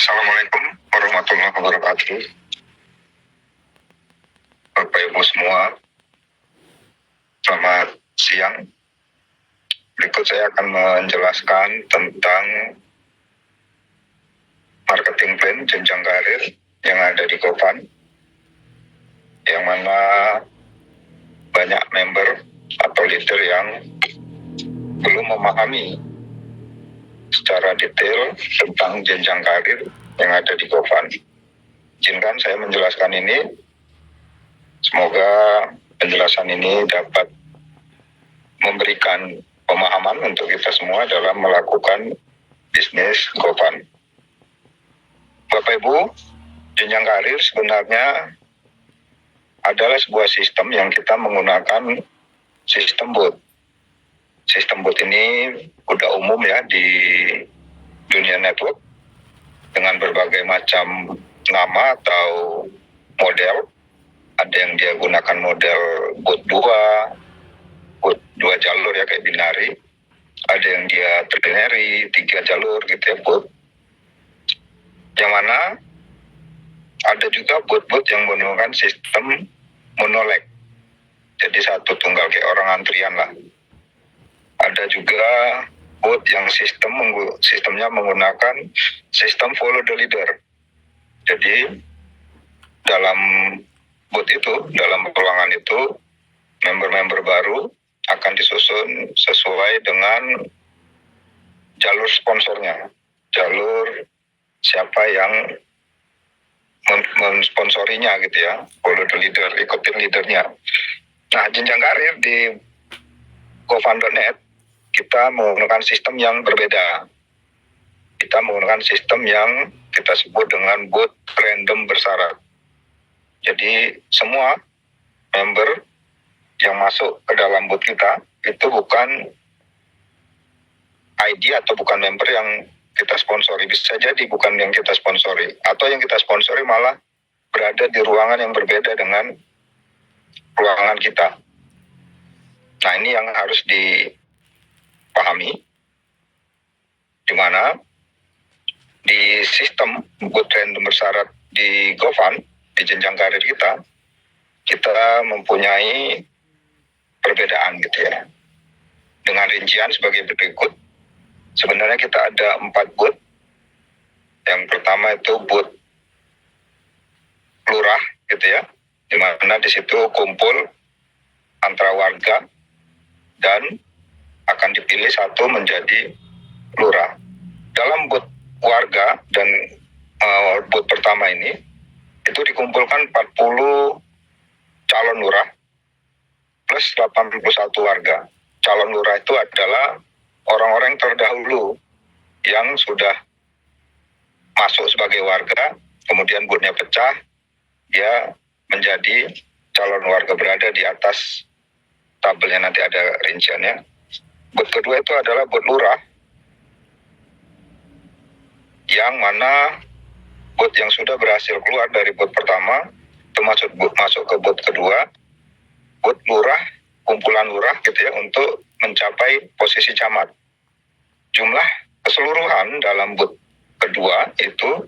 Assalamualaikum warahmatullahi wabarakatuh. Bapak Ibu semua, selamat siang. Berikut saya akan menjelaskan tentang marketing plan jenjang karir yang ada di Gofund, yang mana banyak member atau leader yang belum memahami secara detail tentang jenjang karir yang ada di Gofund. Izinkan saya menjelaskan ini. Semoga penjelasan ini dapat memberikan pemahaman untuk kita semua dalam melakukan bisnis Gofund. Bapak Ibu, jenjang karir sebenarnya adalah sebuah sistem yang kita menggunakan sistem bot. Sistem bot ini udah umum ya di dunia network dengan berbagai macam nama atau model. Ada yang dia gunakan model bot 2 jalur ya kayak binari. Ada yang dia ternary 3 jalur gitu ya bot. Yang mana ada juga bot-bot yang menggunakan sistem monoleg. Jadi satu tunggal kayak orang antrian lah. Ada juga bot yang sistemnya menggunakan sistem follow the leader. Jadi dalam bot itu, dalam ruangan itu, member-member baru akan disusun sesuai dengan jalur sponsornya. Jalur siapa yang mensponsorinya gitu ya, follow the leader, ikutin leadernya. Nah, jenjang karir di Gofund.net kita menggunakan sistem yang berbeda. Kita menggunakan sistem yang kita sebut dengan bot random bersyarat. Jadi semua member yang masuk ke dalam bot kita itu bukan ID atau bukan member yang kita sponsori. Bisa jadi bukan yang kita sponsori. Atau yang kita sponsori malah berada di ruangan yang berbeda dengan ruangan kita. Nah, ini yang harus dipahami. Di mana di sistem bot random bersyarat di Gofund, di jenjang karir kita mempunyai perbedaan gitu ya. Dengan rincian sebagai berikut. Sebenarnya kita ada 4 bot. Yang pertama itu bot lurah gitu ya. Di mana di situ kumpul antara warga dan akan dipilih satu menjadi lurah. Dalam bot warga dan bot pertama ini itu dikumpulkan 40 calon lurah plus 81 warga. Calon lurah itu adalah orang-orang terdahulu yang sudah masuk sebagai warga, kemudian botnya pecah, dia menjadi calon warga berada di atas tabelnya, nanti ada rinciannya. Bot kedua itu adalah bot lurah, yang mana bot yang sudah berhasil keluar dari bot pertama itu masuk ke bot kedua, bot lurah, kumpulan lurah gitu ya, untuk mencapai posisi camat. Jumlah keseluruhan dalam bot kedua itu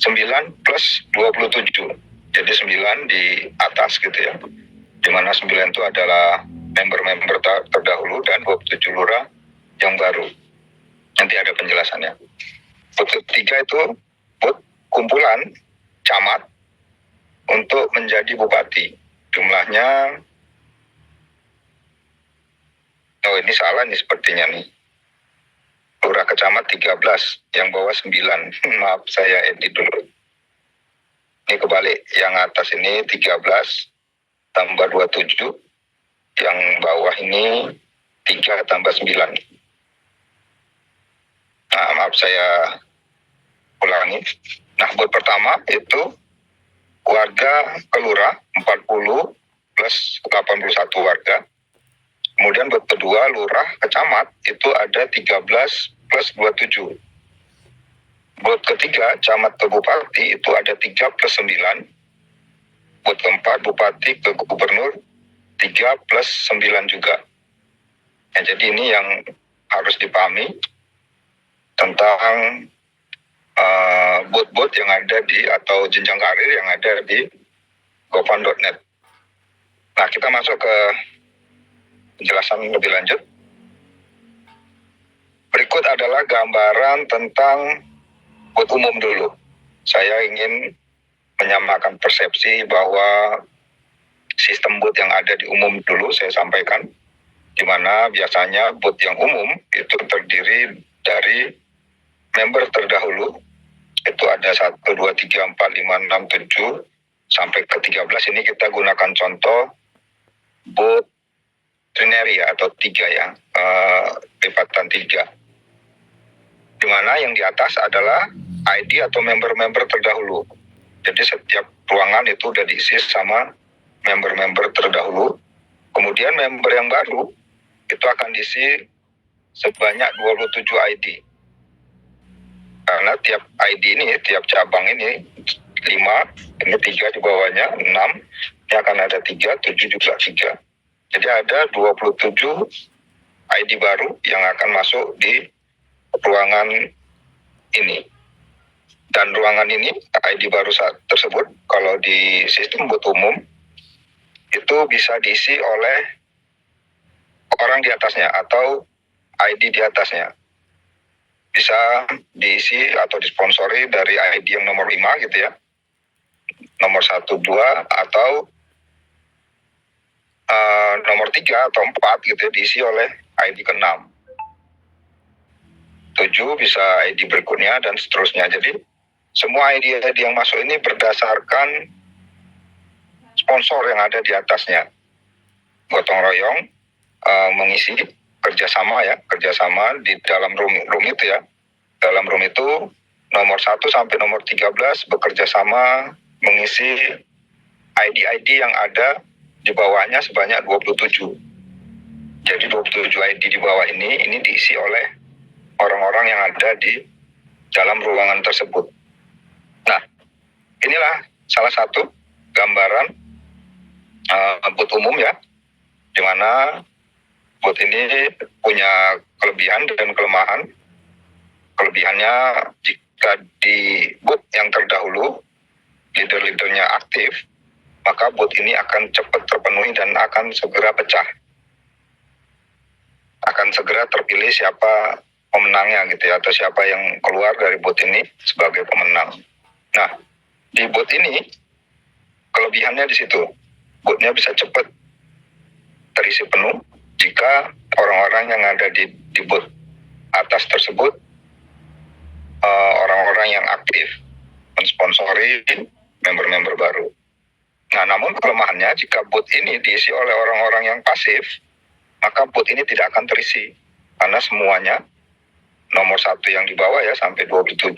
9 plus 27. Jadi 9 di atas gitu ya. Dimana 9 itu adalah member-member terdahulu dan 27 lurah yang baru. Nanti ada penjelasannya. Bot ketiga itu bot kumpulan camat untuk menjadi bupati. Jumlahnya, oh ini salah nih sepertinya nih. Lurah kecamat 13, yang bawah 9. Maaf, saya edit dulu. Ini kebalik, yang atas ini 13 tambah 27, yang bawah ini 3 tambah 9. Nah, maaf saya ulangi. Nah, bot pertama itu warga kelurah 40 plus 81 warga. Kemudian bot kedua lurah kecamat itu ada 13 plus 27. Bot ketiga camat ke bupati itu ada 3 plus 9. Bot keempat bupati ke gubernur 3 plus 9 juga. Ya, jadi ini yang harus dipahami tentang bot-bot yang ada di atau jenjang karir yang ada di gofund.net. Nah, kita masuk ke penjelasan lebih lanjut. Berikut adalah gambaran tentang bot umum dulu. Saya ingin menyamakan persepsi bahwa sistem bot yang ada di umum dulu saya sampaikan, di mana biasanya bot yang umum itu terdiri dari member terdahulu, itu ada 1, 2, 3, 4, 5, 6, 7, sampai ke 13. Ini kita gunakan contoh bot trinary atau 3 ya, lipatan 3. Di mana yang di atas adalah ID atau member-member terdahulu. Jadi setiap ruangan itu udah diisi sama member-member terdahulu. Kemudian member yang baru itu akan diisi sebanyak 27 ID. Karena tiap ID ini, tiap cabang ini 5, ini 3 di bawahnya, 6, ini akan ada 3, 7 juga 3. Jadi ada 27 ID baru yang akan masuk di ruangan ini. Dan ruangan ini, ID baru tersebut, kalau di sistem bot umum, itu bisa diisi oleh orang di atasnya atau ID di atasnya. Bisa diisi atau disponsori dari ID yang nomor 5 gitu ya. Nomor 1, 2 atau nomor 3 atau 4 gitu ya, diisi oleh ID ke-6. 7 bisa ID berikutnya dan seterusnya. Jadi semua ID yang masuk ini berdasarkan sponsor yang ada di atasnya. Gotong royong mengisi kerjasama di dalam room itu ya. Dalam room itu nomor 1 sampai nomor 13 bekerja sama mengisi ID yang ada di bawahnya sebanyak 27. Jadi 27 ID di bawah ini diisi oleh orang-orang yang ada di dalam ruangan tersebut. Nah, inilah salah satu gambaran bot umum ya, di mana bot ini punya kelebihan dan kelemahan. Kelebihannya, jika di bot yang terdahulu leader-leadernya aktif, maka bot ini akan cepat terpenuhi dan akan segera pecah. Akan segera terpilih siapa pemenangnya gitu ya, atau siapa yang keluar dari bot ini sebagai pemenang. Nah, di bot ini kelebihannya di situ. Botnya bisa cepat terisi penuh jika orang-orang yang ada di bot atas tersebut orang-orang yang aktif mensponsori member-member baru. Nah, namun kelemahannya jika bot ini diisi oleh orang-orang yang pasif, maka bot ini tidak akan terisi karena semuanya nomor 1 yang di bawah ya sampai 27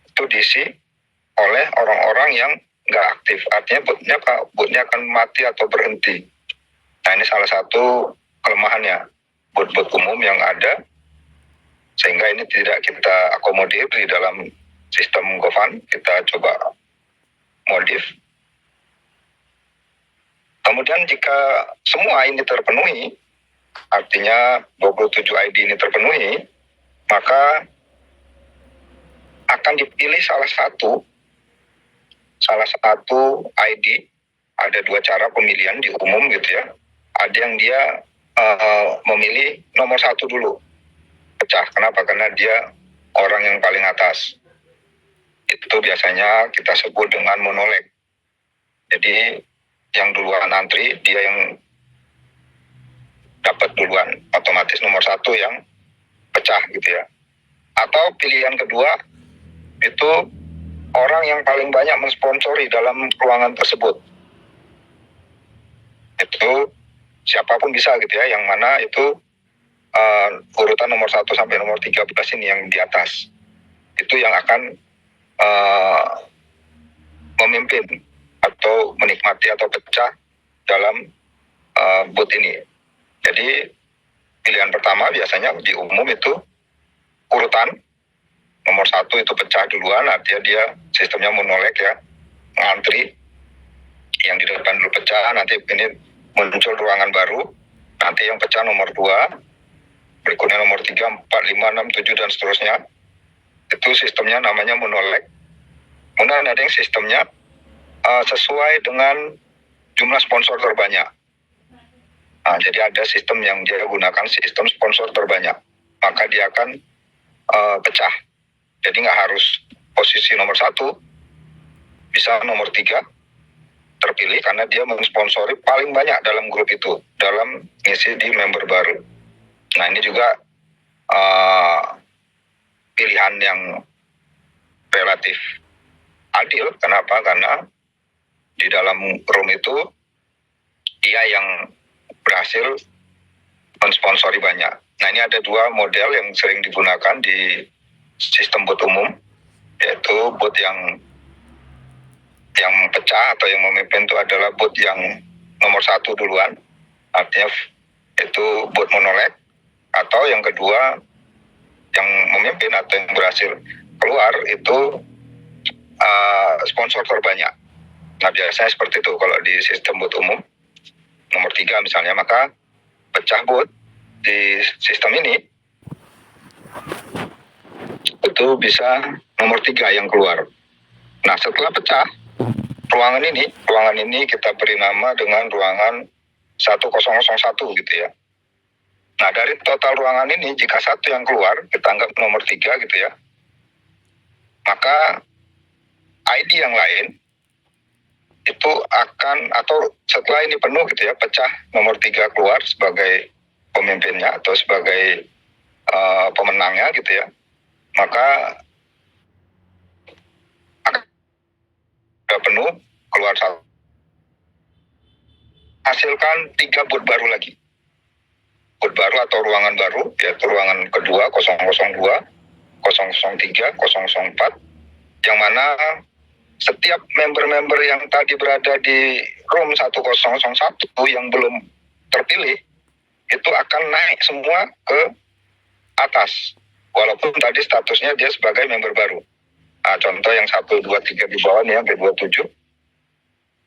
itu diisi oleh orang-orang yang nggak aktif. Artinya botnya akan mati atau berhenti. Nah, ini salah satu kelemahannya bot-bot umum yang ada, sehingga ini tidak kita akomodir di dalam sistem gofund. Kita coba modif. Kemudian jika semua ini terpenuhi, artinya 27 ID ini terpenuhi, maka akan dipilih salah satu ID. Ada 2 cara pemilihan di umum gitu ya. Ada yang dia memilih nomor 1 dulu pecah. Kenapa? Karena dia orang yang paling atas. Itu biasanya kita sebut dengan monoleg. Jadi yang duluan antri, dia yang dapat duluan, otomatis nomor 1 yang pecah gitu ya. Atau pilihan kedua, itu orang yang paling banyak mensponsori dalam ruangan tersebut. Itu siapapun bisa gitu ya, yang mana itu urutan nomor 1 sampai nomor 13 ini yang di atas. Itu yang akan memimpin atau menikmati atau pecah dalam booth ini. Jadi pilihan pertama biasanya di umum itu urutan nomor 1 itu pecah duluan, artinya dia sistemnya monoleg ya, ngantri, yang di depan dulu pecah, nanti ini muncul ruangan baru, nanti yang pecah nomor 2, berikutnya nomor 3, 4, 5, 6, 7 dan seterusnya. Itu sistemnya namanya monoleg. Kemudian ada yang sistemnya sesuai dengan jumlah sponsor terbanyak. Nah, jadi ada sistem yang dia gunakan sistem sponsor terbanyak, maka dia akan pecah. Jadi nggak harus posisi nomor 1, bisa nomor 3 terpilih karena dia mensponsori paling banyak dalam grup itu, dalam ngisi di member baru. Nah, ini juga pilihan yang relatif adil. Kenapa? Karena di dalam room itu dia yang berhasil mensponsori banyak. Nah, ini ada 2 model yang sering digunakan di sistem bot umum, yaitu bot yang pecah atau yang memimpin itu adalah bot yang nomor 1 duluan, artinya itu bot monoleg, atau yang kedua yang memimpin atau yang berhasil keluar itu sponsor terbanyak. Nah, biasanya seperti itu kalau di sistem bot umum nomor 3 misalnya, maka pecah bot di sistem ini itu bisa nomor 3 yang keluar. Nah, setelah pecah, ruangan ini kita beri nama dengan ruangan 1001 gitu ya. Nah, dari total ruangan ini, jika 1 yang keluar, kita anggap nomor 3 gitu ya, maka ID yang lain itu akan, atau setelah ini penuh gitu ya, pecah nomor 3 keluar sebagai pemimpinnya atau sebagai pemenangnya gitu ya, maka akan penuh, keluar 1, hasilkan 3 booth baru lagi. Booth baru atau ruangan baru, yaitu ruangan kedua 002, 003, 004, yang mana setiap member-member yang tadi berada di room 1001 yang belum terpilih, itu akan naik semua ke atas, walaupun tadi statusnya dia sebagai member baru. Nah, contoh yang 1, 2, 3 di bawah nih ya, B27.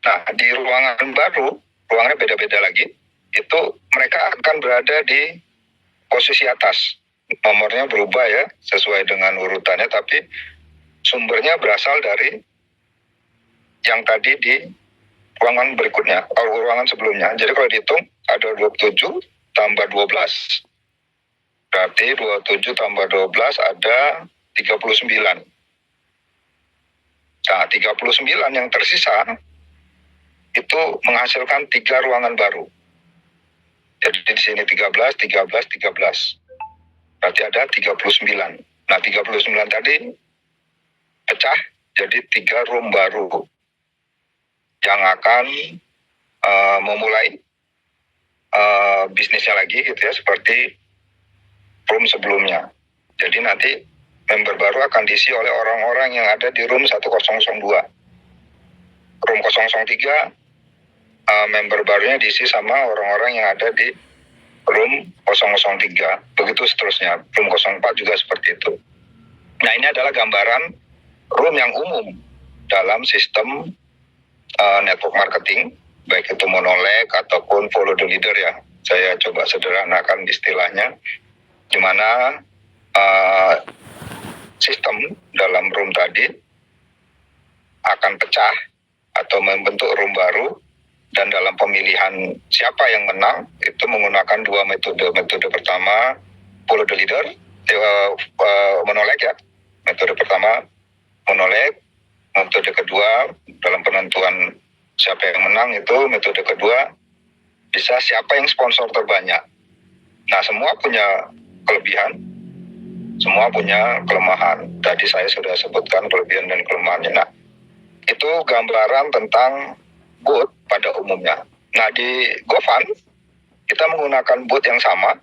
Nah, di ruangan baru, ruangannya beda-beda lagi, itu mereka akan berada di posisi atas. Nomornya berubah ya, sesuai dengan urutannya, tapi sumbernya berasal dari yang tadi di ruangan berikutnya, atau ruangan sebelumnya. Jadi kalau dihitung, ada 27 tambah 12. Berarti 27 tambah 12 ada 39. Nah, 39 yang tersisa itu menghasilkan 3 ruangan baru. Jadi di sini 13, 13, 13. Berarti ada 39. Nah, 39 tadi pecah jadi 3 room baru yang akan memulai bisnisnya lagi gitu ya, seperti room sebelumnya. Jadi nanti member baru akan diisi oleh orang-orang yang ada di room 1002. Room 003 member barunya diisi sama orang-orang yang ada di room 003. Begitu seterusnya. Room 04 juga seperti itu. Nah, ini adalah gambaran room yang umum dalam sistem network marketing, baik itu monoleg ataupun follow the leader ya. Saya coba sederhanakan istilahnya, di mana sistem dalam room tadi akan pecah atau membentuk room baru, dan dalam pemilihan siapa yang menang itu menggunakan 2 metode. Metode pertama follow the leader, monoleg ya. Metode pertama monoleg. Metode kedua dalam penentuan siapa yang menang itu, metode kedua bisa siapa yang sponsor terbanyak. Nah, semua punya kelebihan, semua punya kelemahan. Tadi saya sudah sebutkan kelebihan dan kelemahannya. Nah, itu gambaran tentang bot pada umumnya. Nah, di GoFund kita menggunakan bot yang sama,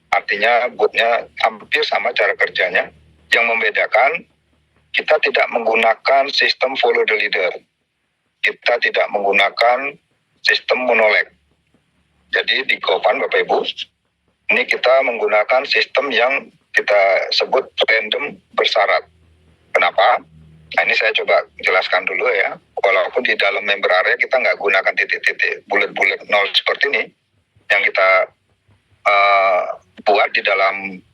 artinya botnya hampir sama cara kerjanya. Yang membedakan, kita tidak menggunakan sistem follow the leader. Kita tidak menggunakan sistem monoleg. Jadi di GoFund Bapak Ibu, ini kita menggunakan sistem yang kita sebut random bersyarat. Kenapa? Nah, ini saya coba jelaskan dulu ya. Walaupun di dalam member area kita nggak gunakan titik-titik, bulat-bulat nol seperti ini, yang kita buat di dalam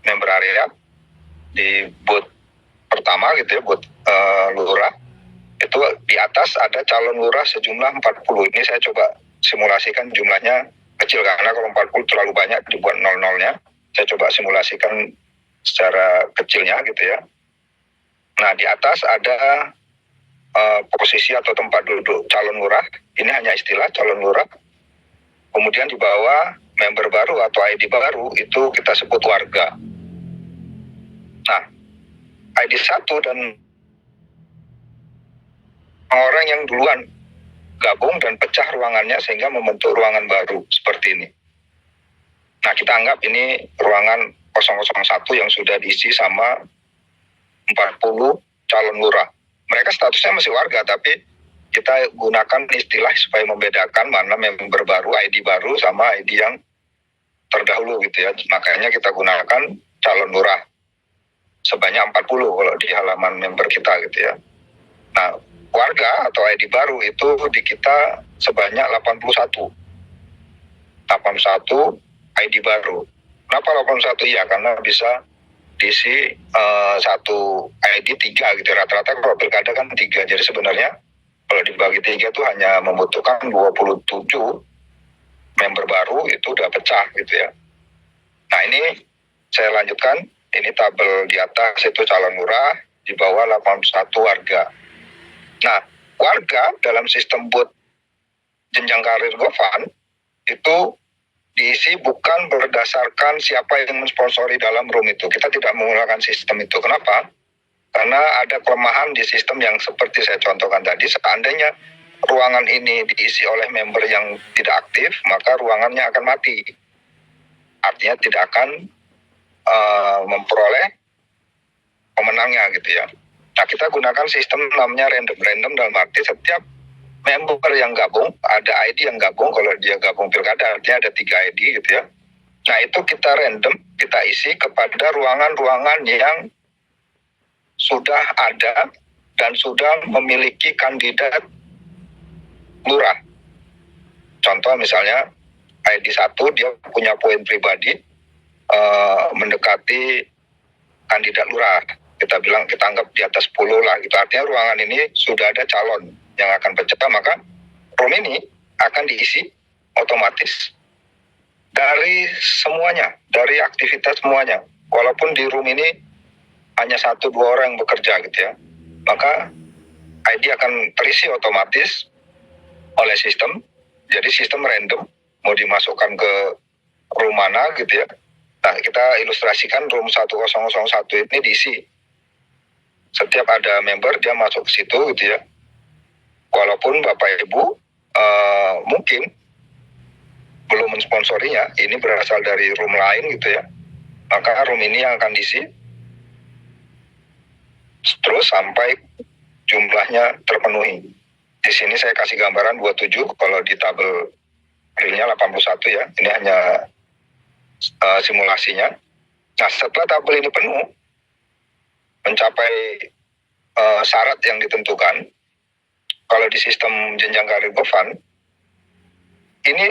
member area di booth pertama gitu ya, booth lurah, itu di atas ada calon lurah sejumlah 40. Ini saya coba simulasikan, jumlahnya kecil karena kalau 40 terlalu banyak dibuat nol-nolnya. Saya coba simulasikan secara kecilnya gitu ya. Nah, di atas ada posisi atau tempat duduk calon lurah. Ini hanya istilah calon lurah. Kemudian di bawah member baru atau ID baru itu kita sebut warga. Nah, ID 1 dan orang yang duluan gabung dan pecah ruangannya sehingga membentuk ruangan baru seperti ini. Nah, kita anggap ini ruangan 001 yang sudah diisi sama 40 calon lurah. Mereka statusnya masih warga, tapi kita gunakan istilah supaya membedakan mana member baru, ID baru sama ID yang terdahulu gitu ya. Makanya kita gunakan calon lurah sebanyak 40 kalau di halaman member kita gitu ya. Nah, warga atau ID baru itu di kita sebanyak 81 ID baru. Kenapa 81? Ya karena bisa diisi satu ID 3 gitu. Rata-rata kalau pilkada kan 3. Jadi sebenarnya kalau dibagi 3 itu hanya membutuhkan 27 member baru, itu udah pecah gitu ya. Nah, ini saya lanjutkan. Ini tabel di atas itu calon lurah, di bawah 81 warga. Nah, warga dalam sistem booth jenjang karir Gofan itu diisi bukan berdasarkan siapa yang mensponsori dalam room itu. Kita tidak menggunakan sistem itu. Kenapa? Karena ada kelemahan di sistem yang seperti saya contohkan tadi. Seandainya ruangan ini diisi oleh member yang tidak aktif, maka ruangannya akan mati. Artinya tidak akan memperoleh pemenangnya gitu ya. Nah, kita gunakan sistem namanya random. Random dalam arti setiap member yang gabung, ada ID yang gabung. Kalau dia gabung pilkada, artinya ada 3 ID gitu ya. Nah, itu kita random, kita isi kepada ruangan-ruangan yang sudah ada dan sudah memiliki kandidat lurah. Contoh misalnya ID 1 dia punya poin pribadi mendekati kandidat lurah. Kita bilang, kita anggap di atas 10 lah gitu. Artinya ruangan ini sudah ada calon yang akan pecah, maka room ini akan diisi otomatis dari semuanya, dari aktivitas semuanya. Walaupun di room ini hanya 1-2 orang yang bekerja gitu ya, maka ID akan terisi otomatis oleh sistem. Jadi sistem random mau dimasukkan ke room mana gitu ya. Nah, kita ilustrasikan room 1001 ini diisi. Setiap ada member dia masuk ke situ gitu ya. Walaupun Bapak Ibu mungkin belum mensponsorinya, ini berasal dari room lain gitu ya, maka room ini yang akan diisi terus sampai jumlahnya terpenuhi. Di sini saya kasih gambaran 27, kalau di tabel realnya 81 ya. Ini hanya simulasinya. Nah, setelah tabel ini penuh, mencapai syarat yang ditentukan, kalau di sistem jenjang karir Gofan, ini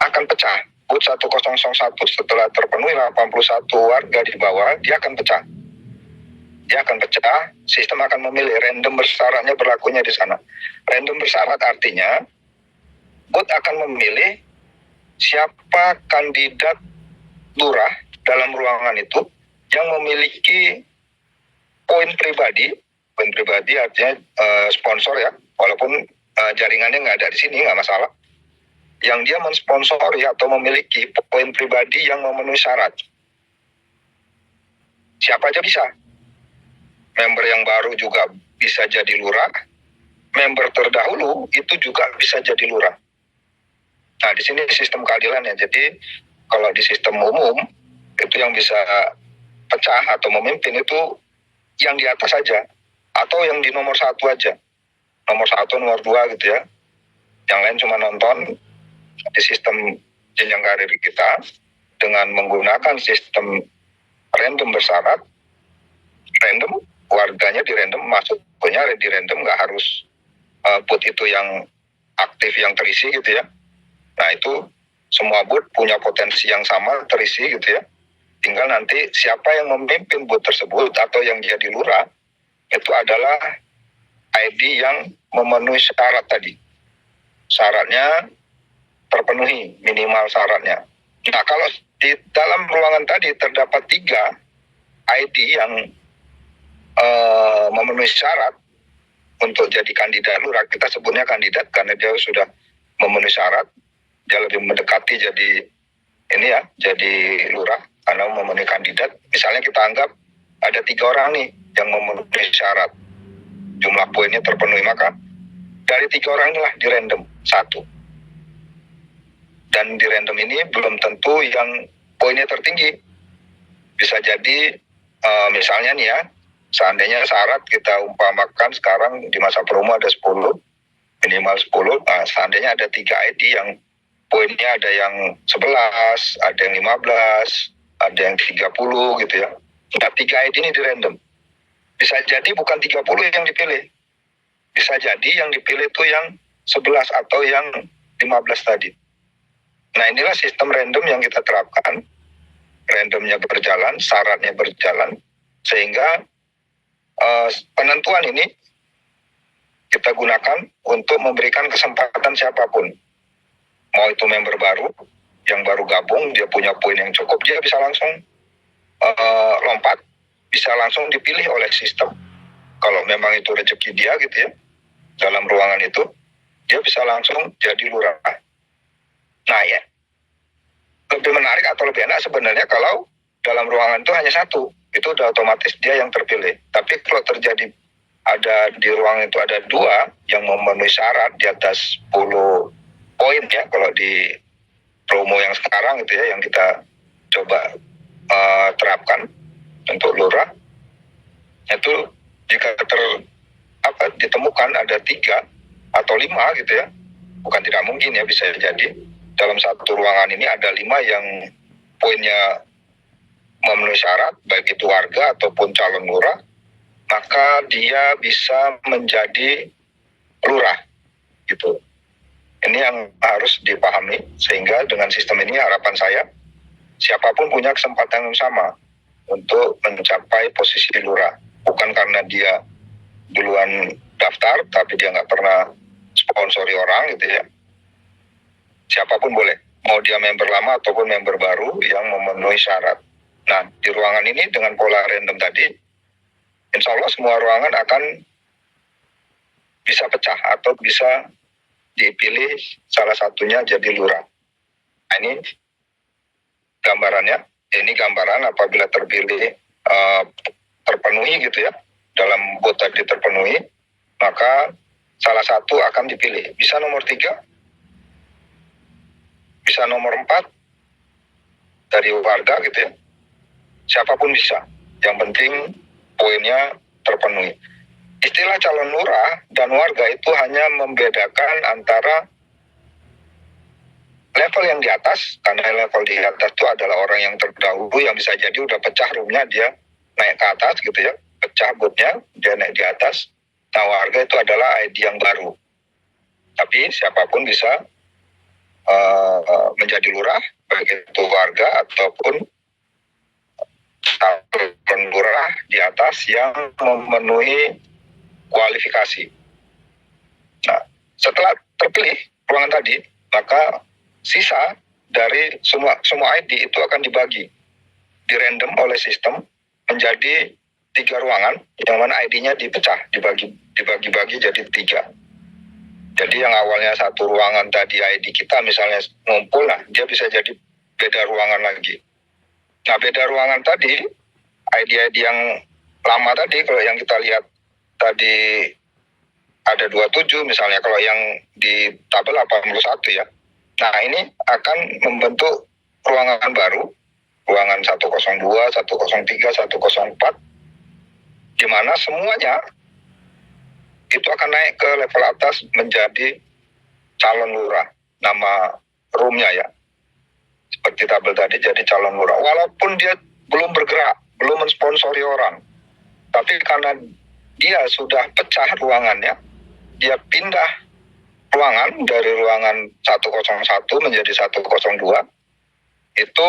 akan pecah. Booth 1001 setelah terpenuhi 81 warga di bawah, dia akan pecah. Dia akan pecah, sistem akan memilih. Random bersyaratnya berlakunya di sana. Random bersyarat artinya, booth akan memilih siapa kandidat lurah dalam ruangan itu yang memiliki poin pribadi. Poin pribadi artinya sponsor ya, walaupun jaringannya nggak ada di sini, nggak masalah. Yang dia mensponsori atau memiliki poin pribadi yang memenuhi syarat. Siapa aja bisa. Member yang baru juga bisa jadi lurah. Member terdahulu itu juga bisa jadi lurah. Nah, di sini sistem keadilan ya. Jadi kalau di sistem umum itu yang bisa pecah atau memimpin itu yang di atas saja, atau yang di nomor 1 aja. Nomor 1, nomor 2 gitu ya. Yang lain cuma nonton. Di sistem jenjang karir kita dengan menggunakan sistem random bersyarat, random, warganya di random, masuknya di random, nggak harus booth itu yang aktif yang terisi gitu ya. Nah, itu semua booth punya potensi yang sama terisi gitu ya. Tinggal nanti siapa yang memimpin booth tersebut atau yang jadi lurah itu adalah ID yang memenuhi syarat tadi. Syaratnya terpenuhi, minimal syaratnya. Nah, kalau di dalam ruangan tadi terdapat 3 ID yang memenuhi syarat untuk jadi kandidat lurah, kita sebutnya kandidat karena dia sudah memenuhi syarat, dia lebih mendekati jadi jadi lurah karena memenuhi kandidat. Misalnya kita anggap ada 3 orang nih yang memenuhi syarat, jumlah poinnya terpenuhi, maka dari 3 orang inilah di random 1. Dan di random ini belum tentu yang poinnya tertinggi. Bisa jadi misalnya nih ya, seandainya syarat kita umpamakan sekarang di masa promo ada 10, minimal 10. Nah, seandainya ada 3 ID yang poinnya ada yang 11, ada yang 15, ada yang 30 gitu ya. Nah, 3 ID ini di random. Bisa jadi bukan 30 yang dipilih. Bisa jadi yang dipilih itu yang 11 atau yang 15 tadi. Nah, inilah sistem random yang kita terapkan. Randomnya berjalan, syaratnya berjalan, sehingga penentuan ini kita gunakan untuk memberikan kesempatan siapapun. Mau itu member baru, yang baru gabung, dia punya poin yang cukup, dia bisa langsung lompat, bisa langsung dipilih oleh sistem. Kalau memang itu rezeki dia gitu ya, dalam ruangan itu, dia bisa langsung jadi lurah. Nah ya, lebih menarik atau lebih enak sebenarnya kalau dalam ruangan itu hanya 1, itu udah otomatis dia yang terpilih. Tapi kalau terjadi ada di ruangan itu ada 2 yang memenuhi syarat di atas 10 poin ya, kalau di promo yang sekarang itu ya, yang kita coba terapkan untuk lurah, itu jika ditemukan ada 3 atau 5 gitu ya, bukan tidak mungkin ya, bisa jadi dalam satu ruangan ini ada 5 yang poinnya memenuhi syarat, baik itu warga ataupun calon lurah, maka dia bisa menjadi lurah gitu. Ini yang harus dipahami, sehingga dengan sistem ini harapan saya siapapun punya kesempatan yang sama untuk mencapai posisi lurah. Bukan karena dia duluan daftar tapi dia nggak pernah sponsori orang gitu ya. Siapapun boleh, mau dia member lama ataupun member baru yang memenuhi syarat. Nah, di ruangan ini dengan pola random tadi, insya Allah semua ruangan akan bisa pecah atau bisa dipilih salah satunya jadi lurah. Nah, ini gambarannya. Ini gambaran apabila terpilih terpenuhi gitu ya, dalam bot tadi terpenuhi, maka salah satu akan dipilih. Bisa nomor 3, bisa nomor 4 dari warga gitu ya. Siapapun bisa. Yang penting poinnya terpenuhi. Istilah calon lurah dan warga itu hanya membedakan antara level yang di atas, karena level di atas itu adalah orang yang terdahulu yang bisa jadi udah pecah roomnya, dia naik ke atas gitu ya, pecah botnya, dia naik di atas. Nah, warga itu adalah ID yang baru. Tapi siapapun bisa menjadi lurah, baik itu warga ataupun calon lurah di atas yang memenuhi kualifikasi. Nah, setelah terpilih ruangan tadi, maka sisa dari semua ID itu akan dibagi, di random oleh sistem menjadi 3 ruangan, yang mana ID-nya dipecah, dibagi-bagi jadi 3. Jadi yang awalnya satu ruangan tadi ID kita misalnya ngumpul, nah dia bisa jadi beda ruangan lagi. Nah, beda ruangan tadi, ID-ID yang lama tadi, kalau yang kita lihat tadi ada 27 misalnya, kalau yang di tabel 81 ya. Nah, ini akan membentuk ruangan baru, ruangan 102, 103, 104, di mana semuanya itu akan naik ke level atas menjadi calon lurah. Nama roomnya ya, seperti tabel tadi, jadi calon lurah. Walaupun dia belum bergerak, belum mensponsori orang, tapi karena dia sudah pecah ruangannya, dia pindah ruangan dari ruangan 101 menjadi 102, itu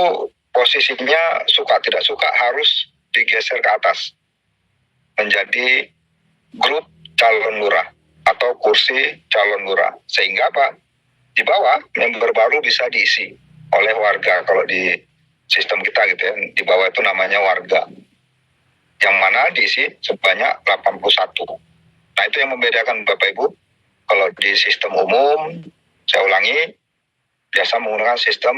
posisinya suka tidak suka harus digeser ke atas menjadi grup calon lurah atau kursi calon lurah. Sehingga apa? Di bawah member baru bisa diisi oleh warga. Kalau di sistem kita gitu ya, di bawah itu namanya warga. Yang mana diisi sebanyak 81. Nah, itu yang membedakan Bapak Ibu. Kalau di sistem umum, saya ulangi, biasa menggunakan sistem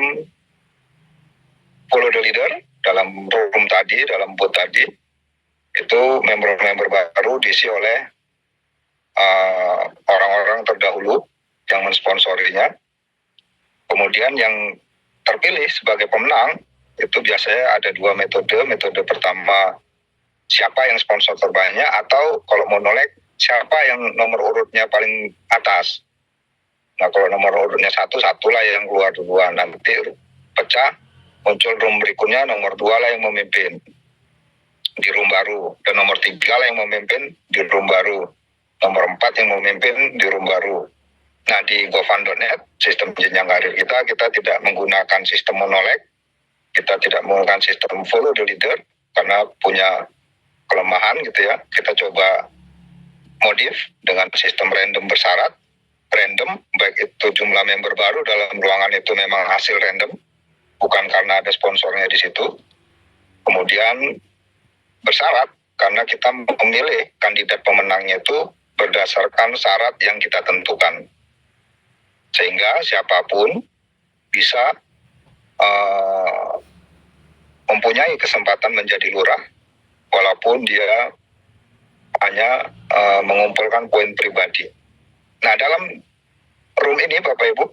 follow the leader dalam room tadi, dalam booth tadi. Itu member-member baru diisi oleh orang-orang terdahulu yang mensponsorinya. Kemudian yang terpilih sebagai pemenang, itu biasanya ada dua metode. Metode pertama, siapa yang sponsor terbanyak, atau kalau mau nolek, siapa yang nomor urutnya paling atas. Nah, kalau nomor urutnya satulah yang keluar duluan. Nanti pecah, muncul room berikutnya, nomor 2 lah yang memimpin di room baru. Dan nomor 3 lah yang memimpin di room baru. Nomor 4 yang memimpin di room baru. Nah, di gofund.net, sistem jenjang karir kita tidak menggunakan sistem monolek. Kita tidak menggunakan sistem follow the leader, karena punya kelemahan gitu ya. Kita coba modif dengan sistem random bersyarat. Random, baik itu jumlah member baru dalam ruangan itu memang hasil random, bukan karena ada sponsornya di situ. Kemudian bersyarat, karena kita memilih kandidat pemenangnya itu berdasarkan syarat yang kita tentukan. Sehingga siapapun bisa mempunyai kesempatan menjadi lurah, walaupun dia hanya mengumpulkan poin pribadi. Nah, dalam room ini Bapak Ibu,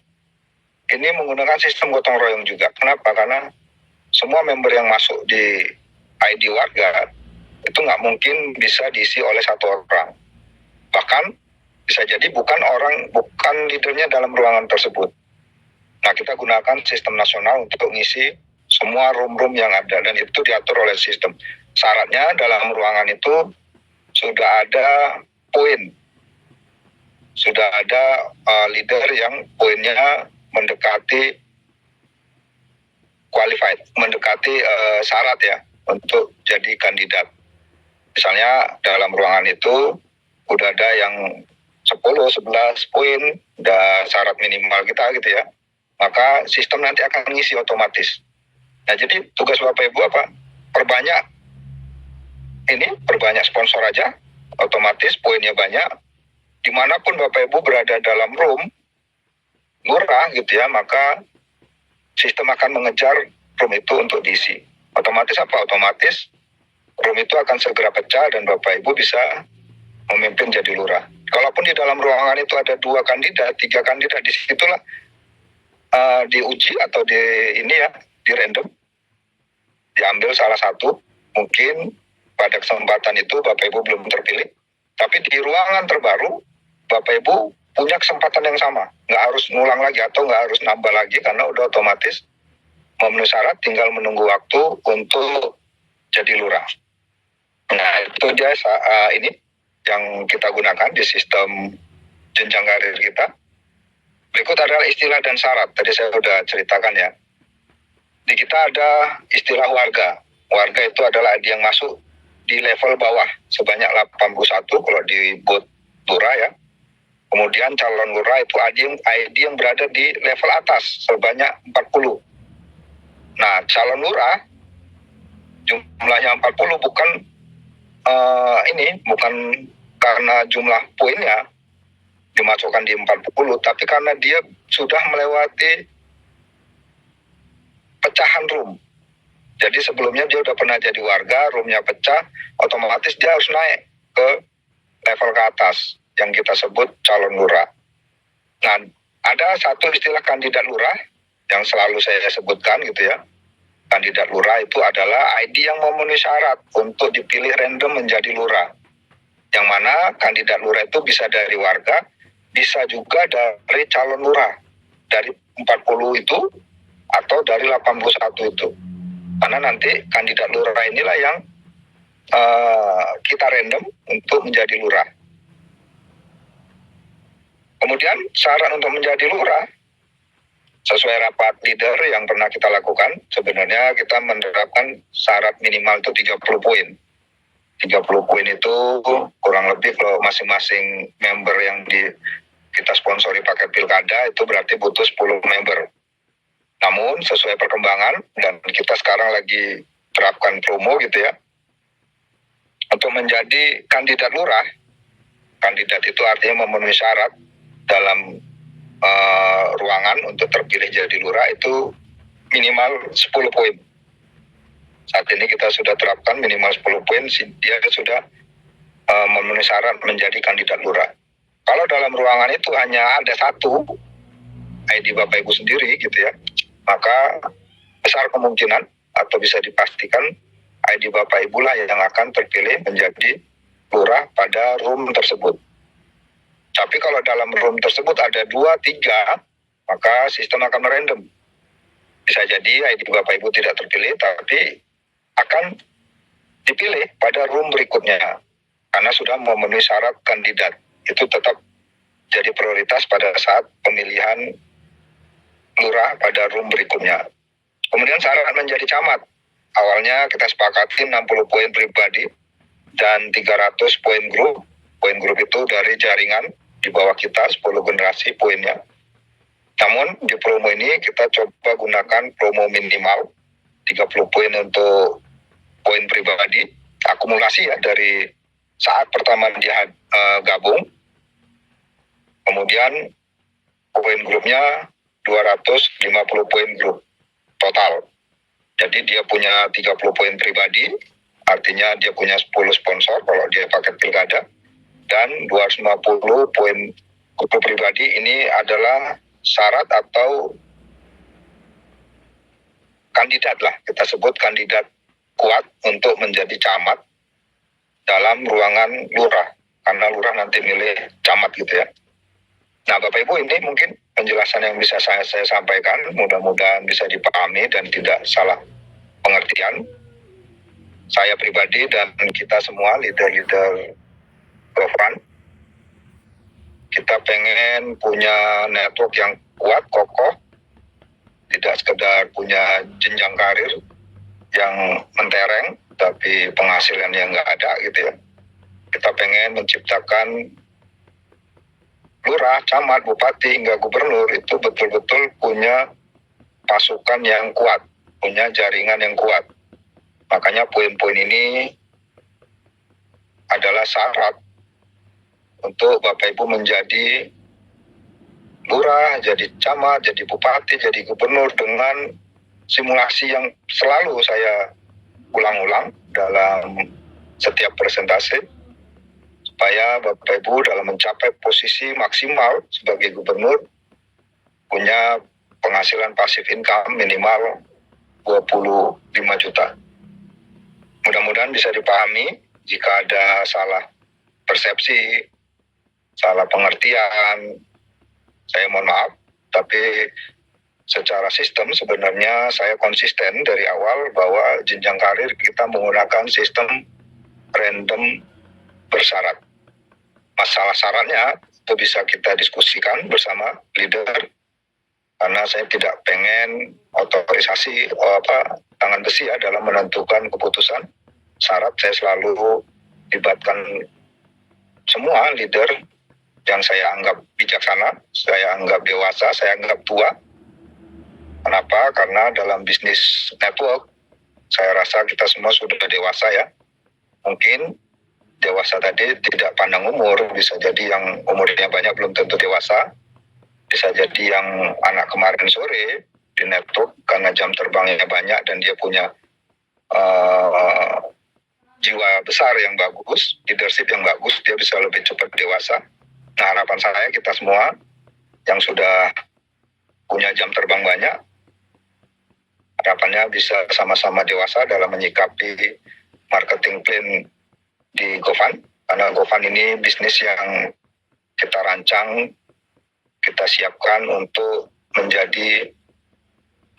ini menggunakan sistem gotong royong juga. Kenapa? Karena semua member yang masuk di ID warga itu nggak mungkin bisa diisi oleh satu orang. Bahkan bisa jadi bukan leadernya dalam ruangan tersebut. Nah, kita gunakan sistem nasional untuk mengisi semua room-room yang ada, dan itu diatur oleh sistem. Syaratnya dalam ruangan itu sudah ada poin. Sudah ada leader yang poinnya mendekati qualified, mendekati syarat ya untuk jadi kandidat. Misalnya dalam ruangan itu udah ada yang 10, 11 poin, udah syarat minimal kita gitu ya. Maka sistem nanti akan mengisi otomatis. Nah, jadi tugas Bapak Ibu apa? Perbanyak sponsor aja, otomatis poinnya banyak. Dimanapun Bapak Ibu berada dalam room lurah gitu ya, maka sistem akan mengejar room itu untuk diisi. Otomatis apa? Otomatis room itu akan segera pecah dan Bapak Ibu bisa memimpin jadi lurah. Kalaupun di dalam ruangan itu ada 2 kandidat, 3 kandidat, disitulah diuji atau di random, diambil salah satu. Mungkin pada kesempatan itu Bapak Ibu belum terpilih, tapi di ruangan terbaru Bapak Ibu punya kesempatan yang sama, nggak harus ngulang lagi atau nggak harus nambah lagi, karena udah otomatis memenuhi syarat, tinggal menunggu waktu untuk jadi lurah. Nah, itu dia ini yang kita gunakan di sistem jenjang karir kita. Berikut adalah istilah dan syarat. Tadi saya sudah ceritakan ya. Di kita ada istilah warga. Warga itu adalah ID yang masuk di level bawah sebanyak 81 kalau di booth lurah ya. Kemudian calon lurah itu ID yang berada di level atas sebanyak 40. Nah, calon lurah jumlahnya 40 bukan bukan karena jumlah poinnya dimasukkan di 40, tapi karena dia sudah melewati pecahan room. Jadi sebelumnya dia udah pernah jadi warga, roomnya pecah, otomatis dia harus naik ke level ke atas yang kita sebut calon lurah. Nah, ada satu istilah kandidat lurah yang selalu saya sebutkan gitu ya. Kandidat lurah itu adalah ID yang memenuhi syarat untuk dipilih random menjadi lurah. Yang mana kandidat lurah itu bisa dari warga, bisa juga dari calon lurah. Dari 40 itu atau dari 81 itu. Karena nanti kandidat lurah inilah yang kita random untuk menjadi lurah. Kemudian syarat untuk menjadi lurah, sesuai rapat leader yang pernah kita lakukan, sebenarnya kita menerapkan syarat minimal itu 30 poin. 30 poin itu kurang lebih kalau masing-masing member yang kita sponsori paket pilkada itu berarti butuh 10 member. Namun sesuai perkembangan dan kita sekarang lagi terapkan promo gitu ya. Untuk menjadi kandidat lurah, kandidat itu artinya memenuhi syarat dalam ruangan untuk terpilih jadi lurah itu minimal 10 poin. Saat ini kita sudah terapkan minimal 10 poin, dia sudah memenuhi syarat menjadi kandidat lurah. Kalau dalam ruangan itu hanya ada satu ID Bapak Ibu sendiri gitu ya, maka besar kemungkinan atau bisa dipastikan ID Bapak Ibu lah yang akan terpilih menjadi lurah pada room tersebut. Tapi kalau dalam room tersebut ada 2, 3, maka sistem akan random. Bisa jadi ID Bapak Ibu tidak terpilih, tapi akan dipilih pada room berikutnya. Karena sudah memenuhi syarat kandidat. Itu tetap jadi prioritas pada saat pemilihan lurah pada room berikutnya. Kemudian syarat menjadi camat. Awalnya kita sepakati 60 poin pribadi dan 300 poin grup. Poin grup itu dari jaringan di bawah kita 10 generasi poinnya. Namun di promo ini kita coba gunakan promo minimal 30 poin untuk poin pribadi, akumulasi ya dari saat pertama dia gabung. Kemudian poin grupnya 250 poin grup total. Jadi dia punya 30 poin pribadi, artinya dia punya 10 sponsor kalau dia paket pilkada. Dan 250 poin grup pribadi ini adalah syarat atau kandidat lah, kita sebut kandidat kuat untuk menjadi camat dalam ruangan lurah. Karena lurah nanti milih camat gitu ya. Nah Bapak Ibu, ini mungkin penjelasan yang bisa saya sampaikan, mudah-mudahan bisa dipahami dan tidak salah pengertian. Saya pribadi dan kita semua leader-leader Gofan, kita pengen punya network yang kuat, kokoh, tidak sekedar punya jenjang karir yang mentereng, tapi penghasilan yang nggak ada gitu ya. Kita pengen menciptakan lurah, camat, bupati, hingga gubernur itu betul-betul punya pasukan yang kuat, punya jaringan yang kuat. Makanya poin-poin ini adalah syarat untuk Bapak Ibu menjadi lurah, jadi camat, jadi bupati, jadi gubernur dengan simulasi yang selalu saya ulang-ulang dalam setiap presentasi supaya Bapak Ibu dalam mencapai posisi maksimal sebagai gubernur punya penghasilan pasif income minimal 25 juta. Mudah-mudahan bisa dipahami. Jika ada salah persepsi, salah pengertian, saya mohon maaf, tapi secara sistem sebenarnya saya konsisten dari awal bahwa jenjang karir kita menggunakan sistem random bersyarat. Masalah syaratnya itu bisa kita diskusikan bersama leader, karena saya tidak pengen otorisasi tangan besi ya dalam menentukan keputusan. Syarat saya selalu libatkan semua leader yang saya anggap bijaksana, saya anggap dewasa, saya anggap tua. Kenapa? Karena dalam bisnis network, saya rasa kita semua sudah dewasa ya. Mungkin dewasa tadi tidak pandang umur, bisa jadi yang umurnya banyak belum tentu dewasa, bisa jadi yang anak kemarin sore di network karena jam terbangnya banyak dan dia punya jiwa besar yang bagus, leadership yang bagus, dia bisa lebih cepat dewasa. Nah harapan saya kita semua yang sudah punya jam terbang banyak, harapannya bisa sama-sama dewasa dalam menyikapi marketing plan di Gofan. Karena Gofan ini bisnis yang kita rancang, kita siapkan untuk menjadi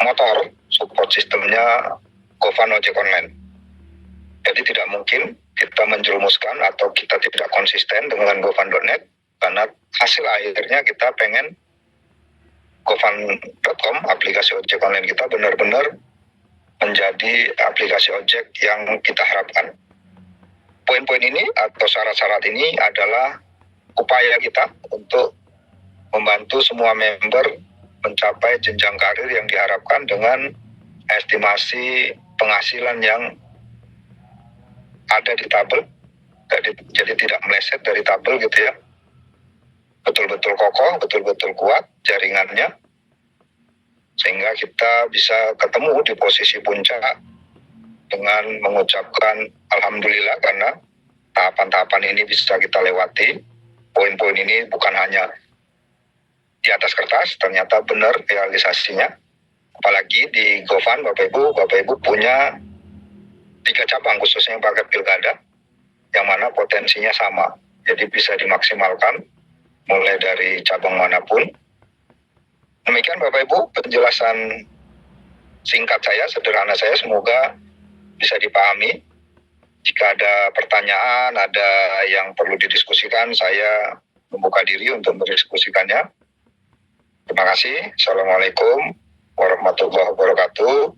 motor support sistemnya Gofan ojek online. Jadi tidak mungkin kita menjerumuskan atau kita tidak konsisten dengan gofan.net karena hasil akhirnya kita pengen gofan.com, aplikasi ojek online kita benar-benar menjadi aplikasi ojek yang kita harapkan. poin-poin ini atau syarat-syarat ini adalah upaya kita untuk membantu semua member mencapai jenjang karir yang diharapkan dengan estimasi penghasilan yang ada di tabel, jadi tidak meleset dari tabel gitu ya. Betul-betul kokoh, betul-betul kuat jaringannya, sehingga kita bisa ketemu di posisi puncak dengan mengucapkan alhamdulillah karena tahapan-tahapan ini bisa kita lewati. Poin-poin ini bukan hanya di atas kertas, ternyata benar realisasinya. Apalagi di Gofan, Bapak Ibu punya 3 cabang khususnya yang pakai pilkada, yang mana potensinya sama. Jadi bisa dimaksimalkan mulai dari cabang manapun. Demikian Bapak Ibu penjelasan singkat saya, sederhana saya, semoga bisa dipahami. Jika ada pertanyaan, ada yang perlu didiskusikan, saya membuka diri untuk mendiskusikannya. Terima kasih. Assalamualaikum warahmatullahi wabarakatuh.